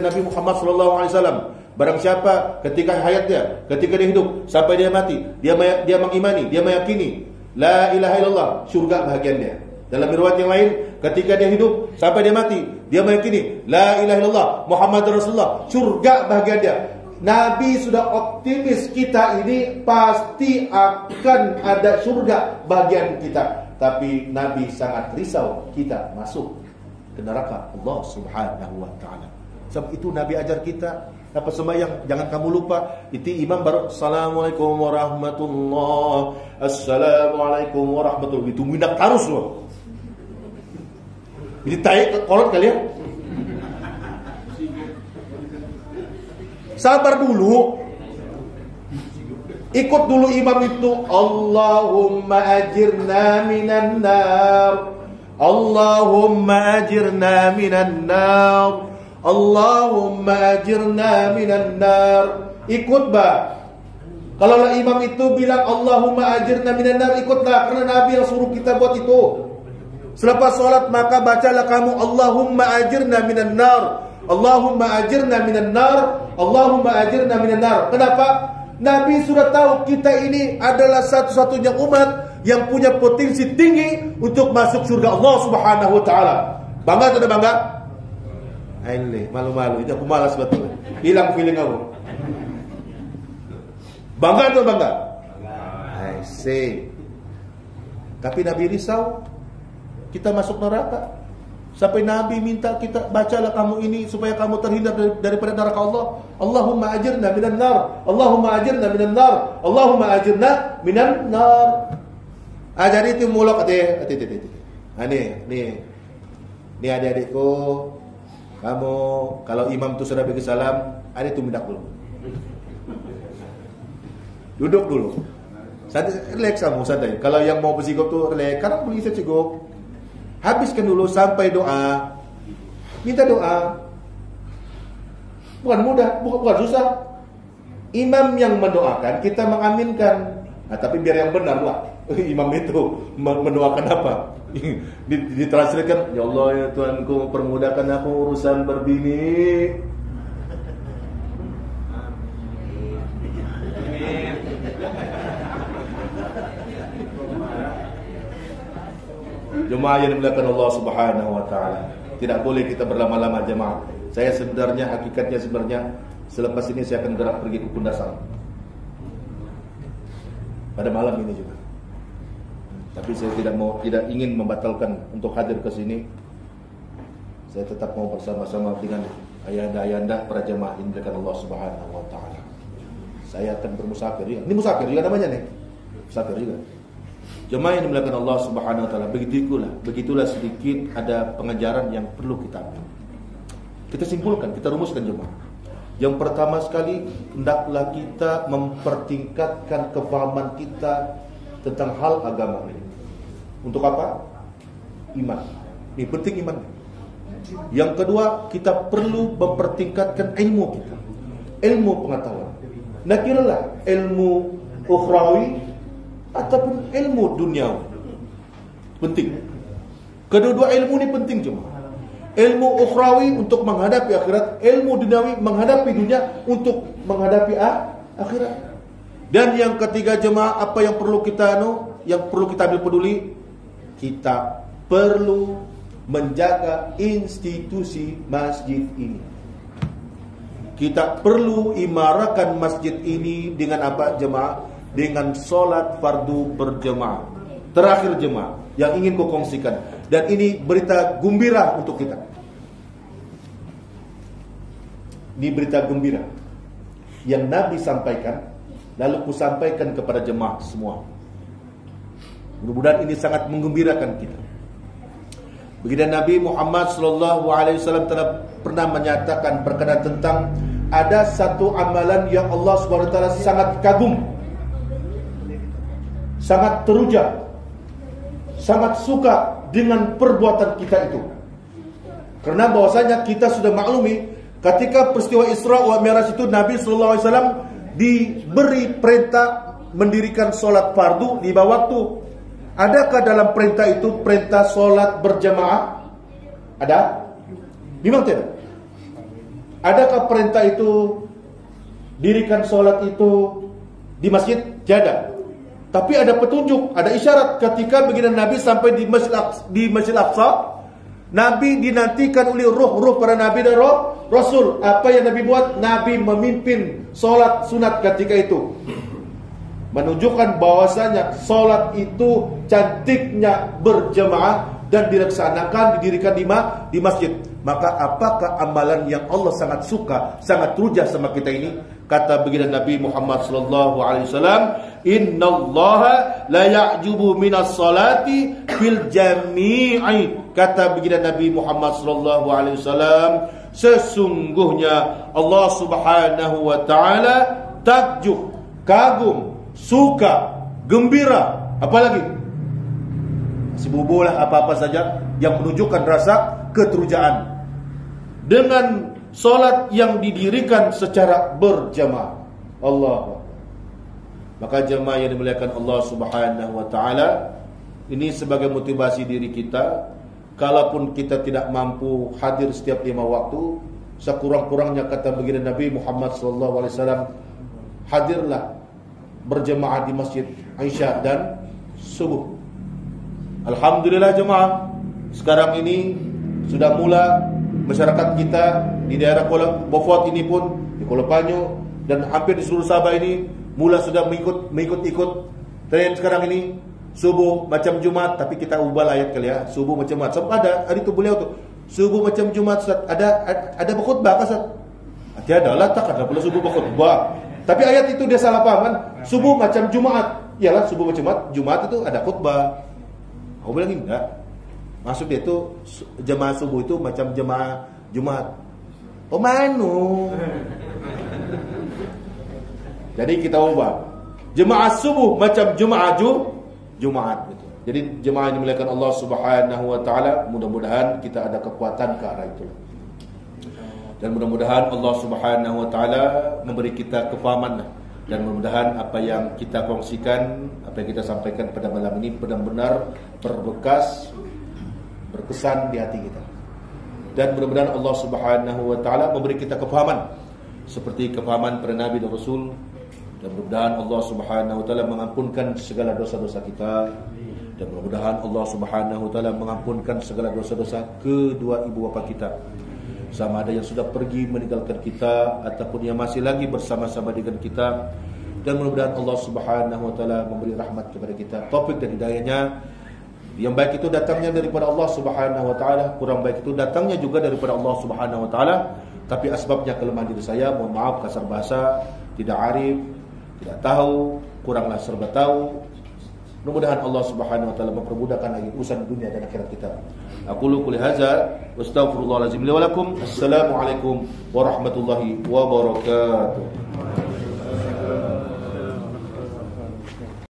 Nabi Muhammad SAW. Barang siapa ketika hayatnya, ketika dia hidup sampai dia mati, dia mengimani, dia meyakini la ilaha illallah, surga bahagian dia. Dalam riwayat yang lain, ketika dia hidup sampai dia mati, dia meyakini la ilaha illallah Muhammad Rasulullah, surga bahagian dia. Nabi sudah optimis kita ini pasti akan ada surga bagian kita. Tapi Nabi sangat risau kita masuk ke neraka Allah Subhanahu wa ta'ala. Sebab itu Nabi ajar kita apa sembahyang, jangan kamu lupa. Itu imam baru assalamualaikum warahmatullah, assalamualaikum warahmatullah, itu mindak terus loh. Ini taik kolot kalian. Sabar dulu. Ikut dulu imam itu. Allahumma ajirna minan nar, Allahumma ajirna minan nar, Allahumma ajirna minan nar. Ikut bah. Kalau imam itu bilang Allahumma ajirna minan nar, ikutlah, karena Nabi yang suruh kita buat itu. Selepas sholat maka bacalah kamu Allahumma ajirna minan nar, Allahumma ajirna minan nar, Allahumma ajirna minan nar. Kenapa? Nabi sudah tahu kita ini adalah satu-satunya umat yang punya potensi tinggi untuk masuk surga Allah Subhanahu wa ta'ala. Bangga atau tidak bangga? Ini malu-malu, itu aku malas betul. Hilang feeling aku. Bangga atau bangga? I see. Tapi Nabi risau kita masuk neraka. Sampai Nabi minta kita, bacalah kamu ini supaya kamu terhindar daripada neraka Allah. Allahumma ajirna minan nar, Allahumma ajirna minan nar, Allahumma ajirna minan nar. Jadi itu mulak nih adik-adikku, kamu kalau imam itu sudah bagi salam, ada itu mindak dulu. Duduk dulu. Santai, relax kamu, santai. Kalau yang mau bersigop tuh relax, karena boleh bisa sigop. Habiskan dulu sampai doa. Minta doa. Bukan mudah, bukan susah. Imam yang mendoakan, kita mengaminkan. Nah, tapi biar yang benar lah. Imam itu mendoakan apa? Ditranslatekan, ya Allah ya Tuhanku, permudahkan aku urusan berbini. Jemaah yang dimuliakan Allah Subhanahu wa ta'ala, tidak boleh kita berlama-lama jemaah. Saya hakikatnya selepas ini saya akan gerak pergi ke Kundasan pada malam ini juga. Tapi saya tidak ingin membatalkan untuk hadir ke sini. Saya tetap mau bersama-sama dengan ayahanda-ayahanda para jemaah yang dimuliakan Allah Subhanahu wa ta'ala. Saya akan bermusafir. Ini musafir juga namanya nih. Musafir juga. Jemaah yang dimuliakan Allah Subhanahu wa ta'ala, begitulah sedikit ada pengajaran yang perlu kita ambil. Kita simpulkan, kita rumuskan jemaah. Yang pertama sekali, hendaklah kita mempertingkatkan kefahaman kita tentang hal agama ini. Untuk apa? Iman. Ini penting iman. Yang kedua, kita perlu mempertingkatkan ilmu kita, ilmu pengetahuan. Nah, kiralah ilmu ukhrawi ataupun ilmu duniawi. Penting. Kedua-dua ilmu ini penting cuma. Ilmu ukhrawi untuk menghadapi akhirat, ilmu duniawi menghadapi dunia untuk menghadapi akhirat. Dan yang ketiga jemaah, apa yang perlu kita ambil peduli, kita perlu menjaga institusi masjid ini. Kita perlu imarakan masjid ini dengan apa jemaah? Dengan solat fardu berjemaah. Terakhir jemaah yang ingin ku kongsikan, dan ini berita gembira untuk kita. Ini berita gembira yang Nabi sampaikan, lalu ku sampaikan kepada jemaah semua. Mudah-mudahan ini sangat menggembirakan kita. Begitu Nabi Muhammad SAW telah pernah menyatakan berkenaan tentang ada satu amalan yang Allah SWT sangat kagum, sangat teruja, sangat suka dengan perbuatan kita itu. Karena bahwasanya kita sudah maklumi ketika peristiwa Isra wa Mi'raj itu Nabi SAW diberi perintah mendirikan solat fardu di bawah waktu. Adakah dalam perintah itu perintah solat berjamaah? Ada? Memang tidak. Adakah perintah itu dirikan solat itu di masjid? Tiada. Tapi ada petunjuk, ada isyarat ketika baginda Nabi sampai di Masjid Aqsa. Nabi dinantikan oleh ruh para nabi dan rasul. Apa yang Nabi buat? Nabi memimpin solat sunat ketika itu, menunjukkan bahwasanya solat itu cantiknya berjemaah dan dilaksanakan, didirikan di masjid. Maka apakah amalan yang Allah sangat suka, sangat rujah sama kita ini? Kata baginda Nabi Muhammad sallallahu alaihi wasallam, "Innallaha la ya'jubu minas salati fil jami'i." Kata baginda Nabi Muhammad sallallahu alaihi wasallam, sesungguhnya Allah Subhanahu wa taala takjub, kagum, suka, gembira, apalagi sebubulah apa-apa saja yang menunjukkan rasa keterujaan dengan solat yang didirikan secara berjamaah. Allah. Maka jemaah yang dimuliakan Allah Subhanahu wa taala, ini sebagai motivasi diri kita. Kalaupun kita tidak mampu hadir setiap 5 waktu, sekurang-kurangnya kata baginda Nabi Muhammad sallallahu alaihi wasallam, hadirlah berjemaah di masjid Isya dan subuh. Alhamdulillah jemaah, sekarang ini sudah mula masyarakat kita di daerah Kuala Beaufort ini pun, di Kuala Panyu dan hampir di seluruh Sabah ini mula sudah mengikut tren sekarang ini. Subuh macam Jumat, tapi kita ubah ayat kali ya. Subuh macam Jumat. Sebab ada hari itu beliau tu, subuh macam Jumat, Ustaz. Ada berkhutbah ke Ustaz? Tiada lah, tak ada pula subuh berkhutbah. Tapi ayat itu dia salah paham kan? Subuh macam Jumat. Iyalah subuh macam Jumat itu ada khutbah. Aku bilang enggak. Maksud dia itu jemaah subuh itu macam jemaah Jumat. Oh manu. Jadi kita ubah. Jemaah subuh macam jemaah Jumat gitu. Jadi jemaah yang dimuliakan Allah Subhanahu wa taala, mudah-mudahan kita ada kekuatan ke arah itu. Dan mudah-mudahan Allah Subhanahu wa taala memberi kita kefahaman, dan mudah-mudahan apa yang kita kongsikan, apa yang kita sampaikan pada malam ini benar-benar berbekas, berkesan di hati kita. Dan mudah-mudahan Allah Subhanahu wa taala memberi kita kefahaman seperti kefahaman para nabi dan rasul. Dan mudah-mudahan Allah Subhanahu wa taala mengampunkan segala dosa-dosa kita. Dan mudah-mudahan Allah Subhanahu wa taala mengampunkan segala dosa-dosa kedua ibu bapa kita, sama ada yang sudah pergi meninggalkan kita ataupun yang masih lagi bersama-sama dengan kita. Dan mudah-mudahan Allah Subhanahu wa taala memberi rahmat kepada kita, taufik dan hidayahnya. Yang baik itu datangnya daripada Allah Subhanahu wa taala, kurang baik itu datangnya juga daripada Allah Subhanahu wa taala. Tapi asbabnya kelemahan diri saya, mohon maaf kasar bahasa, tidak arif, tidak tahu, kuranglah serba tahu. Mudah-mudahan Allah Subhanahu wa taala mempermudahkan lagi urusan dunia dan akhirat kita. Aqulu qouli hadza wa astaghfirullahal azim li wa lakum. Assalamualaikum warahmatullahi wabarakatuh.